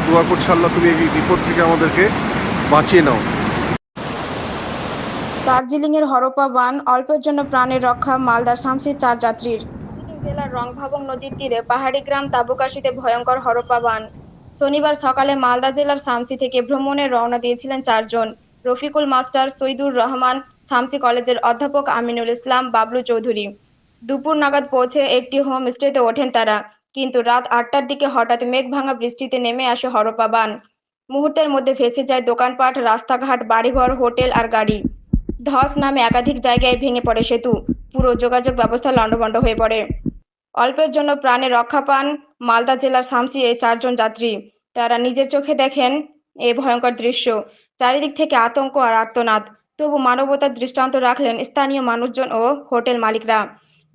দোয়া করছি আল্লাহ তুমি এই বিপদ থেকে আমাদেরকে বাঁচিয়ে নাও। দার্জিলিংয়ের হরপ্পা বান অল্পের জন্য প্রাণের রক্ষা মালদার শামসির 4 যাত্রীর। দার্জিলিং জেলার রংভাবং নদীর তীরে পাহাড়ি গ্রাম তাবুকাশিতে ভয়ঙ্কর হরপ্পা বান। শনিবার সকালে মালদা জেলার শামসি থেকে ভ্রমণে রওনা দিয়েছিলেন 4 জন। রফিকুল মাস্টার, সৈদুর রহমান, শামসি কলেজের অধ্যাপক আমিনুল ইসলাম, বাবলু চৌধুরী। দুপুর নাগাদ পৌঁছে একটি হোমস্টেতে ওঠেন তারা, কিন্তু রাত 8টার দিকে হঠাৎ মেঘভাঙা বৃষ্টিতে নেমে আসে হরপ্পা বান। মুহূর্তের মধ্যে ভেসে যায় দোকানপাট, রাস্তাঘাট, বাড়িঘর, হোটেল আর গাড়ি। ধস নামে একাধিক জায়গায় ভেঙে পড়ে সেতু, পুরো যোগাযোগ ব্যবস্থা লণ্ডভণ্ড হয়ে পড়ে। অল্পের জন্য প্রাণে রক্ষা পান মালদা জেলার শামসি এই 4 জন যাত্রী। তারা নিজের চোখে দেখেন এই ভয়ঙ্কর দৃশ্য। চারিদিক থেকে আতঙ্ক আর আর্তনাদ। তবু মানবতার দৃষ্টান্ত রাখলেন স্থানীয় মানুষজন ও হোটেল মালিকরা।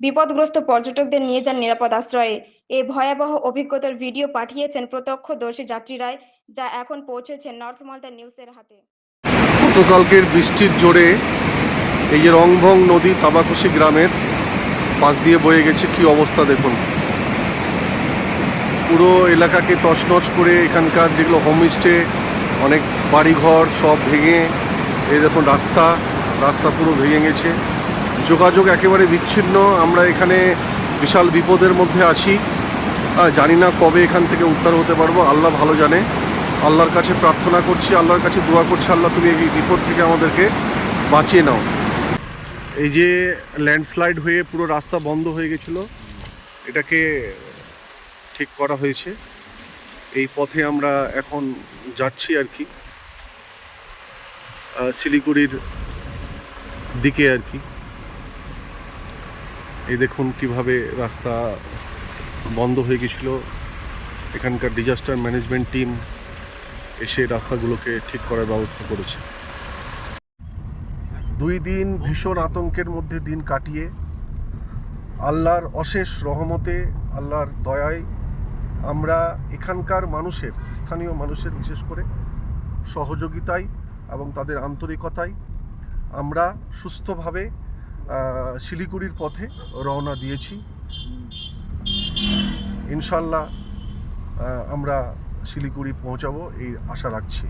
বিপদগ্রস্ত পর্যটকদের নিয়ে যান নিরাপদ আশ্রয়ে। এই ভয়াবহ অভিজ্ঞতার ভিডিও পাঠিয়েছেন প্রত্যক্ষদর্শী যাত্রীরাই, যা এখন পৌঁছেছে নর্থ মালদা নিউজের হাতে। গতকালকের বৃষ্টির জোরে এই যে রংভং নদী তাবাকুশি গ্রামের পাশ দিয়ে বয়ে গেছে, কি অবস্থা দেখুন। পুরো এলাকাকে তছনছ করে এখানকার যেগুলো হোমস্টে, অনেক বাড়িঘর সব ভেঙে, এই দেখুন রাস্তা পুরো ভেঙে গেছে। যোগাযোগ একেবারে বিচ্ছিন্ন। আমরা এখানে বিশাল বিপদের মধ্যে আছি। জানি না কবে এখান থেকে উদ্ধার হতে পারবো, আল্লাহ ভালো জানে। আল্লাহর কাছে প্রার্থনা করছি, আল্লাহর কাছে দোয়া করছি আল্লাহ তুমি এই বিপদ থেকে আমাদেরকে বাঁচিয়ে নাও। এই যে ল্যান্ডস্লাইড হয়ে পুরো রাস্তা বন্ধ হয়ে গেছিলো, এটাকে ঠিক করা হয়েছে। এই পথে আমরা এখন যাচ্ছি আর কি, শিলিগুড়ির দিকে আর কি। এই দেখুন কিভাবে রাস্তা বন্ধ হয়ে গেছিলো। এখানকার ডিজাস্টার ম্যানেজমেন্ট টিম এসে রাস্তাগুলোকে ঠিক করার ব্যবস্থা করেছে। 2 দিন ভীষণ আতঙ্কের মধ্যে দিন কাটিয়ে আল্লাহর অশেষ রহমতে, আল্লাহর দয়ায় আমরা এখানকার মানুষের, স্থানীয় মানুষের বিশেষ করে সহযোগিতায় এবং তাদের আন্তরিকতায় আমরা সুস্থভাবে শিলিগুড়ির পথে রওনা দিয়েছি। ইনশাল্লাহ আমরা শিলিগুড়ি পৌঁছাবো এই আশা রাখছি।